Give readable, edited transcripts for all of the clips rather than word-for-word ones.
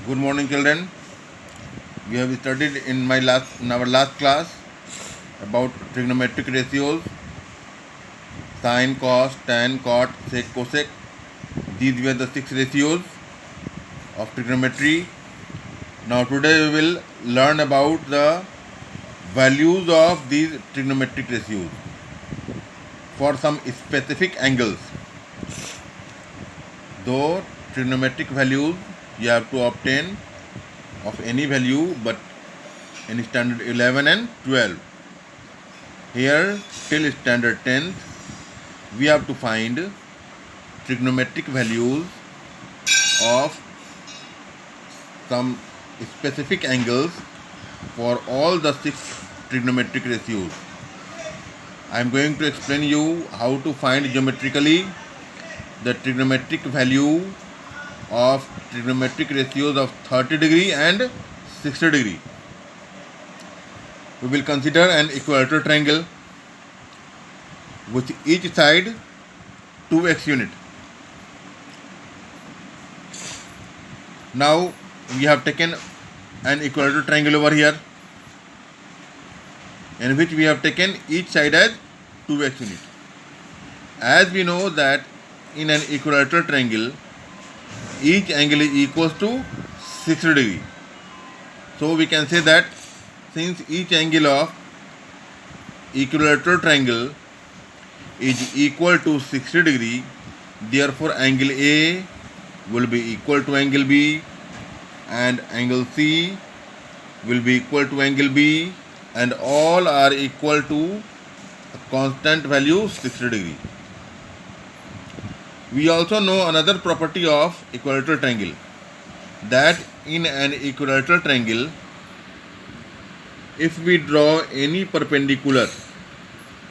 Good morning, children. We have studied in our last class about trigonometric ratios, sine, cos, tan, cot, sec, cosec. These were the 6 ratios of trigonometry. Now today we will learn about the values of these trigonometric ratios for some specific angles. Though trigonometric values you have to obtain of any value but in standard 11 and 12. Here till standard 10th we have to find trigonometric values of some specific angles for all the 6 trigonometric ratios. I am going to explain you how to find geometrically the trigonometric value of trigonometric ratios of 30 degree and 60 degree. We will consider an equilateral triangle with each side 2x unit. Now we have taken an equilateral triangle over here in which we have taken each side as 2x unit. As we know that in an equilateral triangle each angle is equals to 60 degree. So we can say that since each angle of equilateral triangle is equal to 60 degree, therefore angle A will be equal to angle B and angle C will be equal to angle B, and all are equal to a constant value 60 degree. We also know another property of equilateral triangle, that in an equilateral triangle if we draw any perpendicular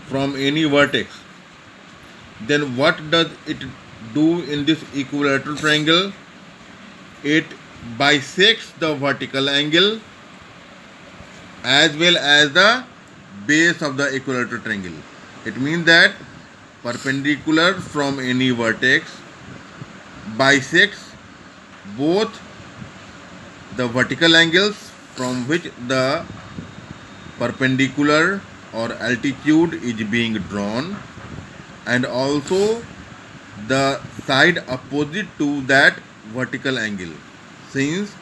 from any vertex, then what does it do in this equilateral triangle? It bisects the vertical angle as well as the base of the equilateral triangle. It means that perpendicular from any vertex bisects both the vertical angles from which the perpendicular or altitude is being drawn, and also the side opposite to that vertical angle. Since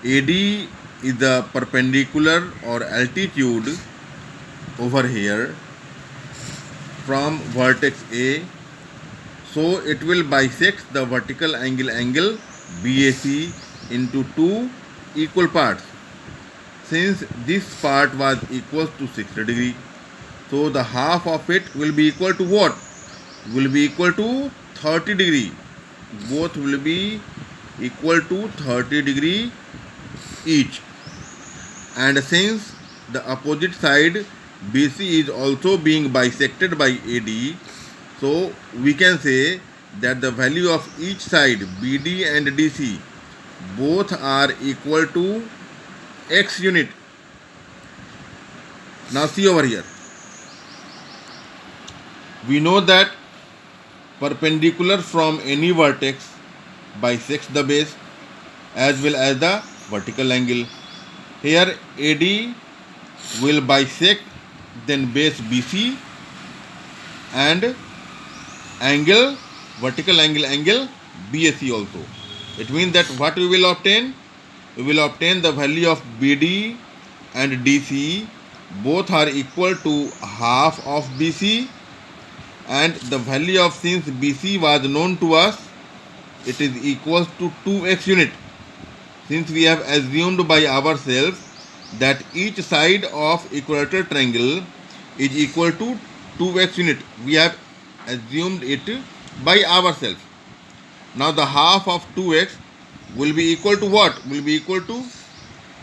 AD is the perpendicular or altitude over here from vertex A, so it will bisect the vertical angle BAC into 2 equal parts. Since this part was equal to 60 degree, so the half of it will be equal to what? Will be equal to 30 degree. Both will be equal to 30 degree each. And since the opposite side BC is also being bisected by AD, so we can say that the value of each side BD and DC both are equal to x unit. Now see over here. We know that perpendicular from any vertex bisects the base as well as the vertical angle. Here AD will bisect then base BC and vertical angle BAC also. It means that what we will obtain? We will obtain the value of BD and DC both are equal to half of BC, and the value of, since BC was known to us, it is equals to 2x unit. Since we have assumed by ourselves that each side of equilateral triangle is equal to 2x unit, we have assumed it by ourselves. Now the half of 2x will be equal to what? Will be equal to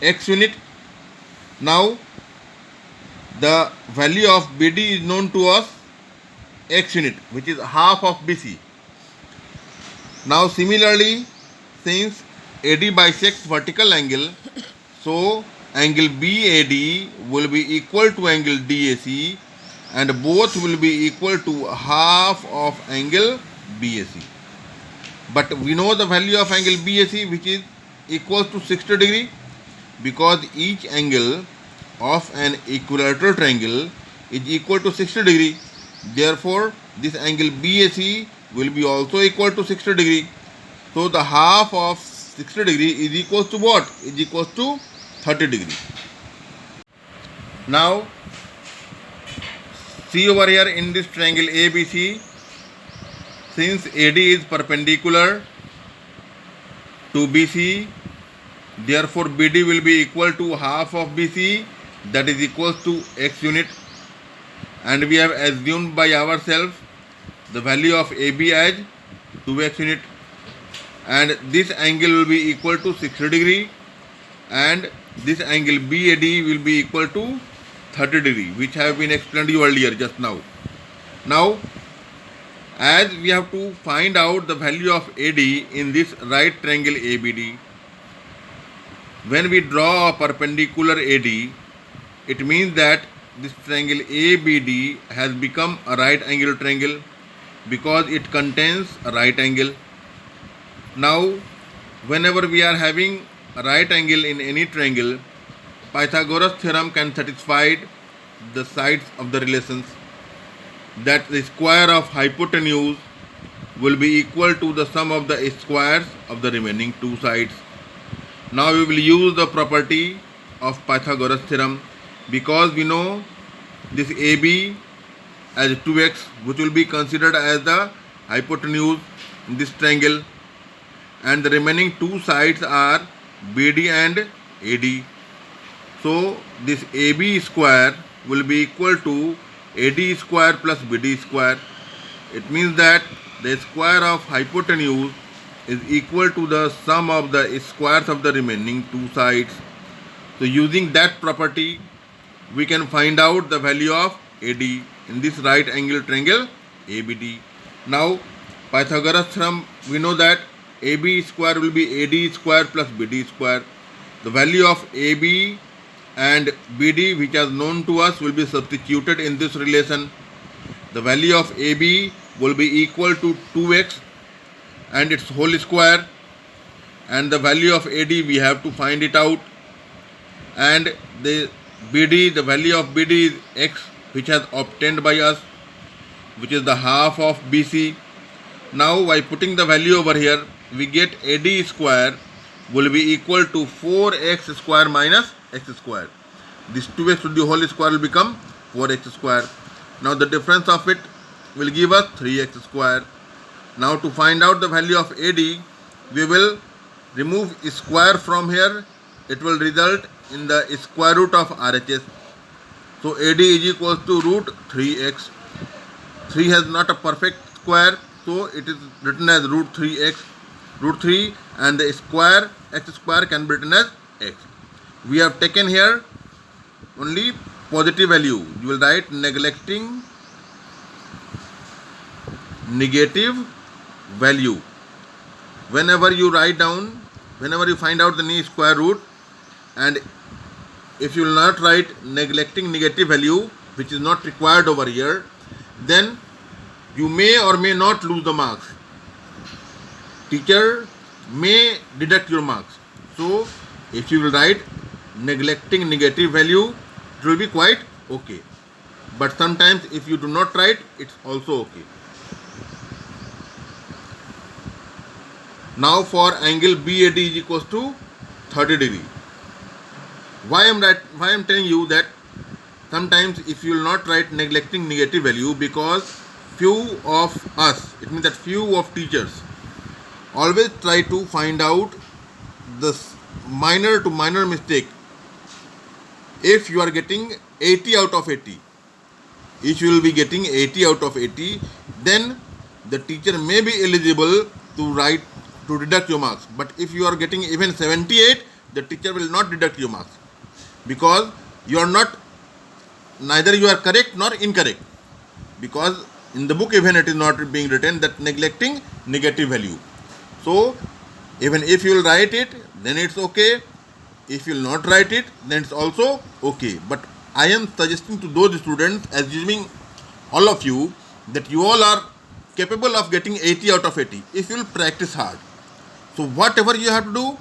x unit. Now the value of BD is known to us, x unit, which is half of BC. Now similarly, since AD bisects vertical angle, so angle BAD will be equal to angle DAC, and both will be equal to half of angle BAC. But we know the value of angle BAC, which is equals to 60 degree? Because each angle of an equilateral triangle is equal to 60 degree. Therefore, this angle BAC will be also equal to 60 degree. So the half of 60 degree is equals to what? Is equals to 30 degree. Now, see over here in this triangle ABC, since AD is perpendicular to BC, therefore BD will be equal to half of BC, that is equals to x unit, and we have assumed by ourselves the value of AB as 2x unit, and this angle will be equal to 60 degree, and this angle BAD will be equal to 30 degree, which have been explained to you earlier just now. Now, as we have to find out the value of AD in this right triangle ABD, when we draw a perpendicular AD, it means that this triangle ABD has become a right angle triangle because it contains a right angle. Now, whenever we are having a right angle in any triangle, Pythagoras theorem can satisfy the sides of the relations, that the square of hypotenuse will be equal to the sum of the squares of the remaining two sides. Now we will use the property of Pythagoras theorem, because we know this AB as 2x, which will be considered as the hypotenuse in this triangle, and the remaining two sides are BD and AD. So this AB square will be equal to AD square plus BD square. It means that the square of hypotenuse is equal to the sum of the squares of the remaining two sides. So using that property, we can find out the value of AD in this right angle triangle ABD. Now, Pythagoras theorem, we know that AB square will be AD square plus BD square. The value of AB and BD, which is known to us, will be substituted in this relation. The value of AB will be equal to 2x and its whole square, and the value of AD we have to find it out, and the BD, the value of BD is x, which has obtained by us, which is the half of BC. Now by putting the value over here, we get AD square will be equal to 4x square minus x square. This 2x to the whole square will become 4x square. Now the difference of it will give us 3x square. Now to find out the value of AD, we will remove square from here. It will result in the square root of RHS. So AD is equal to root 3x. 3 has not a perfect square, so it is written as root 3x. Root 3 and the square x square can be written as x. We have taken here only positive value. You will write neglecting negative value. Whenever you write down, whenever you find out the new square root, and if you will not write neglecting negative value, which is not required over here, then you may or may not lose the marks. Teacher may deduct your marks. So if you will write neglecting negative value, it will be quite okay. But sometimes if you do not write, it's also okay. Now for angle BAD is equals to 30 degree. Why I am telling you that sometimes if you will not write neglecting negative value, because few of us, it means that few of teachers always try to find out this minor to minor mistake. If you are getting 80 out of 80, if you will be getting 80 out of 80, then the teacher may be eligible to deduct your marks. But if you are getting even 78, the teacher will not deduct your marks, because you are not, neither you are correct nor incorrect, because in the book even it is not being written that neglecting negative value. So even if you will write it, then it's okay. If you will not write it, then it's also okay. But I am suggesting to those students, assuming all of you that you all are capable of getting 80 out of 80 if you will practice hard. So whatever you have to do,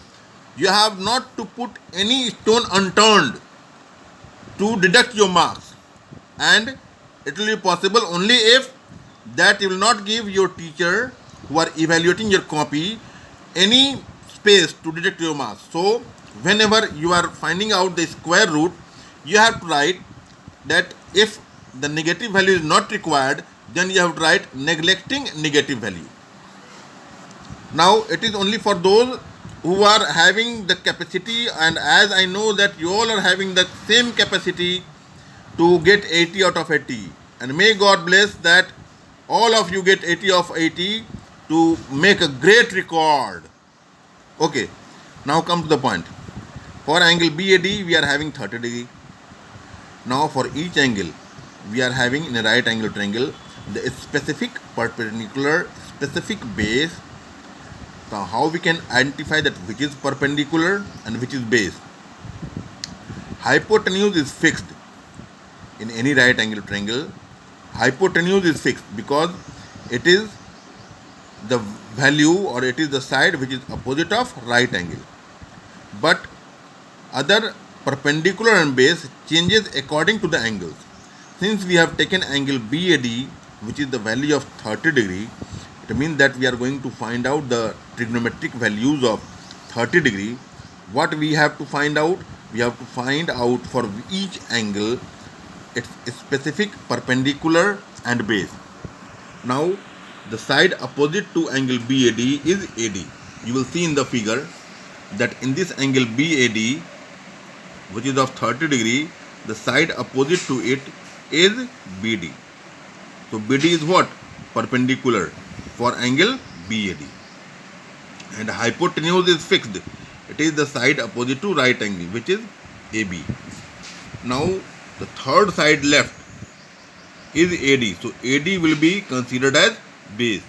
You have not to put any stone unturned to deduct your marks, and it will be possible only if that you will not give your teacher who are evaluating your copy any space to deduct your marks. So whenever you are finding out the square root, you have to write that if the negative value is not required, then you have to write neglecting negative value. Now it is only for those who are having the capacity, and as I know that you all are having the same capacity to get 80 out of 80, and may God bless that all of you get 80 of 80 to make a great record. Okay, now come to the point. For angle BAD we are having 30 degree. Now for each angle we are having in a right angle triangle the specific perpendicular specific base. So how we can identify that which is perpendicular and which is base? Hypotenuse is fixed in any right angle triangle. Hypotenuse is fixed because it is the value, or it is the side which is opposite of right angle. But other perpendicular and base changes according to the angles. Since we have taken angle BAD, which is the value of 30 degree, it means that we are going to find out the trigonometric values of 30 degree. What we have to find out? We have to find out for each angle its specific perpendicular and base. Now the side opposite to angle BAD is AD. You will see in the figure that in this angle BAD, which is of 30 degree, the side opposite to it is BD. So BD is what? Perpendicular for angle BAD. And hypotenuse is fixed. It is the side opposite to right angle, which is AB. Now the third side left is AD. So AD will be considered as base.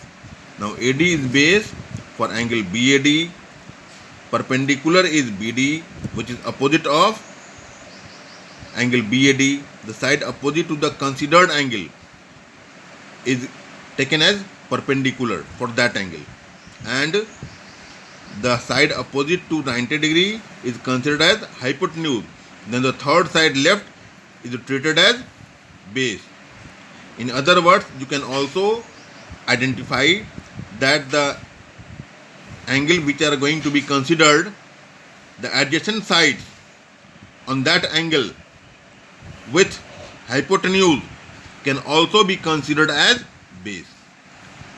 Now AD is base for angle BAD. Perpendicular is BD, which is opposite of angle BAD. The side opposite to the considered angle is taken as perpendicular for that angle, and the side opposite to 90 degree is considered as hypotenuse. Then the third side left is treated as base. In other words, you can also identify that the angle which are going to be considered, the adjacent sides on that angle with hypotenuse can also be considered as base.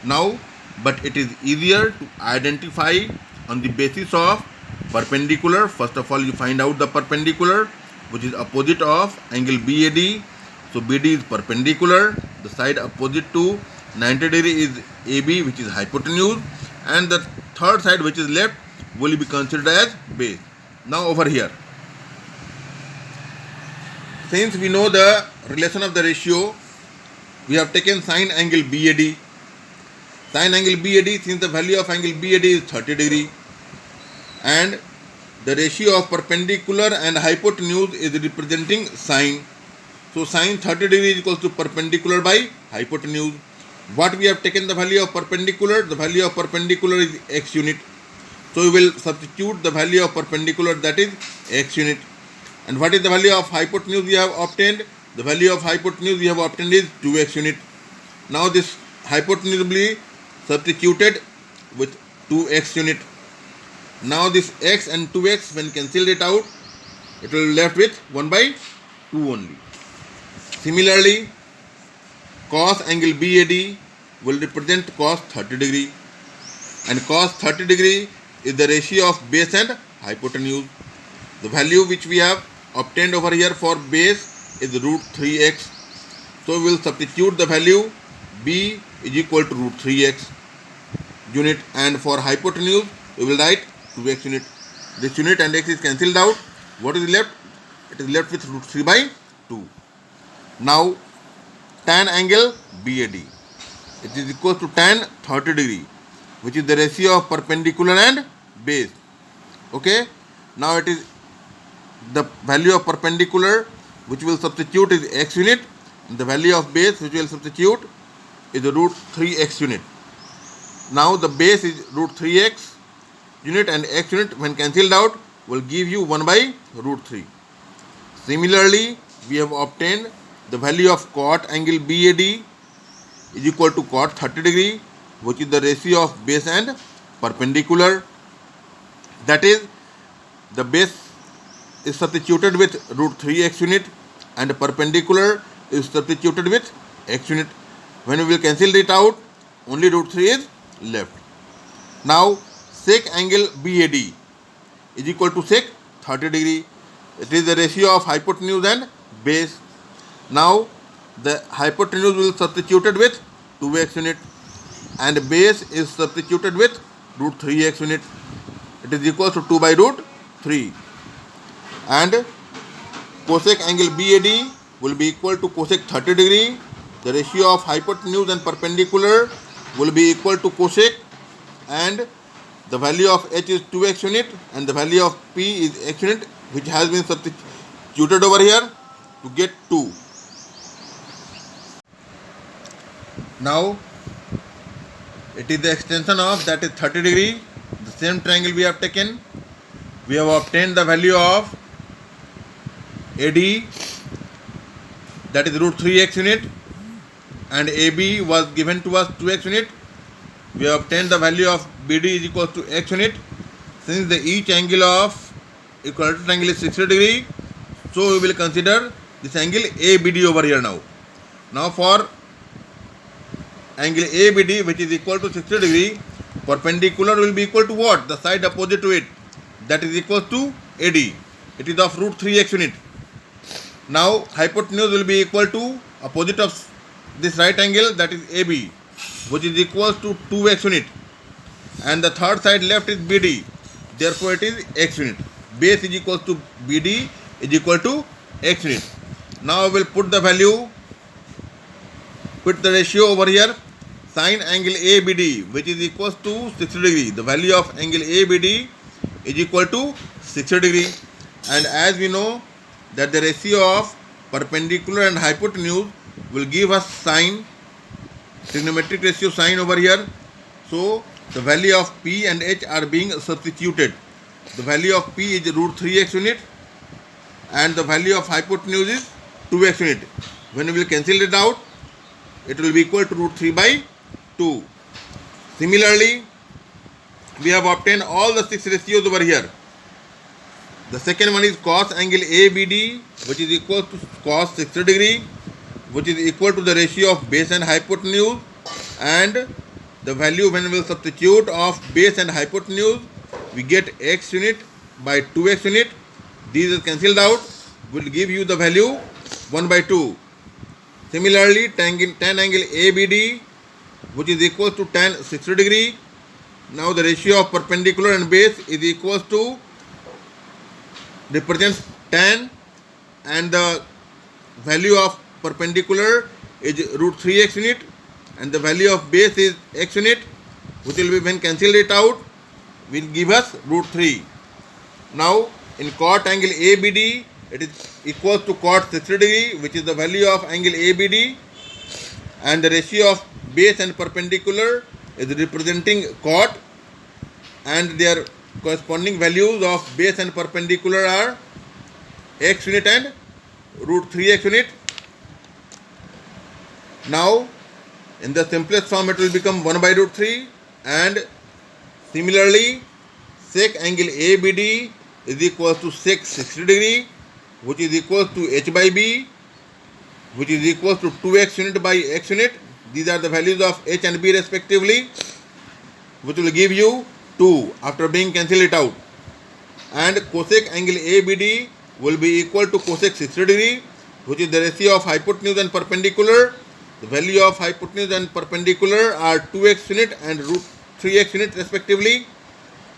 Now, but it is easier to identify on the basis of perpendicular. First of all, you find out the perpendicular, which is opposite of angle BAD. So BD is perpendicular. The side opposite to 90 degree is AB, which is hypotenuse, and the third side, which is left, will be considered as base. Now over here, since we know the relation of the ratio, we have taken sine angle BAD. Sine angle BAD, since the value of angle BAD is 30 degree, and the ratio of perpendicular and hypotenuse is representing sine. So sine 30 degree is equals to perpendicular by hypotenuse. What we have taken the value of perpendicular? The value of perpendicular is x unit. So we will substitute the value of perpendicular, that is x unit. And what is the value of hypotenuse we have obtained? The value of hypotenuse we have obtained is 2x unit. Now this hypotenuse will be substituted with 2x unit. Now this x and 2x, when cancelled it out, it will be left with 1 by 2 only. Similarly, cos angle BAD will represent cos 30 degree, and cos 30 degree is the ratio of base and hypotenuse. The value which we have obtained over here for base is root 3x. So we will substitute the value B is equal to root 3x unit, and for hypotenuse we will write 2x unit. This unit and x is cancelled out. What is left? It is left with root 3 by 2. Now tan angle BAD, it is equal to tan 30 degree, which is the ratio of perpendicular and base. Okay. Now it is the value of perpendicular which will substitute is x unit, and the value of base which will substitute is the root 3x unit. Now the base is root 3x, unit and x unit when cancelled out will give you 1 by root 3. Similarly, we have obtained the value of cot angle BAD is equal to cot 30 degree, which is the ratio of base and perpendicular. That is, the base is substituted with root 3x unit and the perpendicular is substituted with x unit. When we will cancel it out, only root 3 is left. Now, sec angle BAD is equal to sec 30 degree. It is the ratio of hypotenuse and base. Now, the hypotenuse will substituted with 2x unit and base is substituted with root 3x unit. It is equal to 2 by root 3. And cosec angle BAD will be equal to cosec 30 degree. The ratio of hypotenuse and perpendicular will be equal to cosec, and the value of h is 2x unit and the value of p is x unit, which has been substituted over here to get 2. Now it is the extension of, that is 30 degree. The same triangle we have taken. We have obtained the value of AD, that is root 3x unit, and AB was given to us 2x unit. We have obtained the value of BD is equal to x unit. Since the each angle of equilateral triangle is 60 degree, so we will consider this angle ABD over here now. Now for angle ABD, which is equal to 60 degree, perpendicular will be equal to what? The side opposite to it, that is equal to AD. It is of root 3x unit. Now hypotenuse will be equal to opposite of this right angle, that is AB, which is equal to 2x unit, and the third side left is BD, therefore it is x unit. Base is equal to BD is equal to x unit. Now we will put the value, put the ratio over here. Sine angle ABD, which is equal to 60 degree. The value of angle ABD is equal to 60 degree, and as we know that the ratio of perpendicular and hypotenuse will give us sine, trigonometric ratio sine over here. So the value of P and H are being substituted. The value of P is root 3x unit and the value of hypotenuse is 2x unit. When we will cancel it out, it will be equal to root 3 by 2. Similarly, we have obtained all the 6 ratios over here. The second one is cos angle ABD, which is equal to cos 60 degree, which is equal to the ratio of base and hypotenuse, and the value when we will substitute of base and hypotenuse, we get x unit by 2x unit. These are cancelled out, will give you the value 1 by 2. Similarly, tan angle ABD, which is equal to tan 60 degree. Now the ratio of perpendicular and base is equal to, represents tan, and the value of perpendicular is root 3x unit and the value of base is x unit, which will be, when cancel it out, will give us root 3. Now in cot angle ABD, it is equal to cot 60 degree, which is the value of angle ABD, and the ratio of base and perpendicular is representing cot, and their corresponding values of base and perpendicular are x unit and root 3x unit. Now in the simplest form it will become 1 by root 3, and similarly sec angle ABD is equal to sec 60 degree, which is equal to h by b, which is equal to 2x unit by x unit. These are the values of h and b respectively, which will give you 2 after being cancel it out. And cosec angle ABD will be equal to cosec 60 degree, which is the ratio of hypotenuse and perpendicular. The value of hypotenuse and perpendicular are 2x unit and root 3x unit respectively,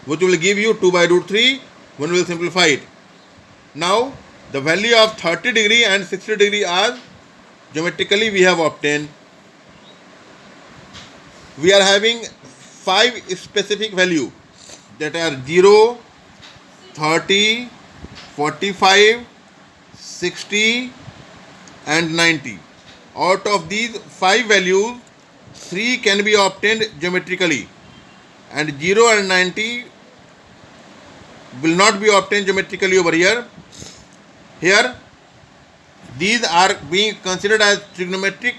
which will give you 2 by root 3 when we will simplify it. Now the value of 30 degree and 60 degree are geometrically we have obtained. We are having 5 specific values that are 0, 30, 45, 60 and 90. Out of these 5 values, 3 can be obtained geometrically and 0 and 90 will not be obtained geometrically over here. Here, these are being considered as trigonometric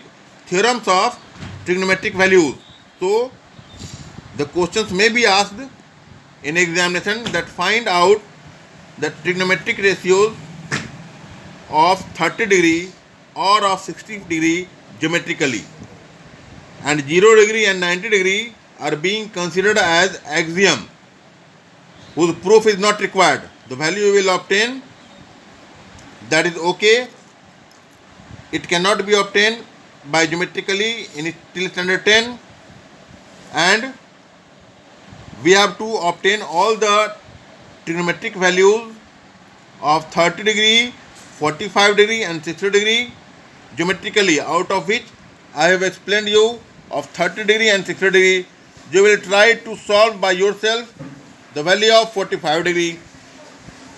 theorems of trigonometric values. So, the questions may be asked in examination that find out the trigonometric ratios of 30 degree or of 60 degree geometrically, and 0 degree and 90 degree are being considered as axiom whose proof is not required. The value you will obtain, that is okay. It cannot be obtained by geometrically in till standard 10, and we have to obtain all the trigonometric values of 30 degree, 45 degree and 60 degree geometrically, out of which I have explained you of 30 degree and 60 degree. You will try to solve by yourself the value of 45 degree.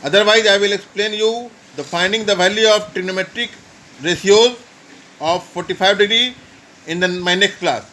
Otherwise, I will explain you the finding the value of trigonometric ratios of 45 degree in my next class.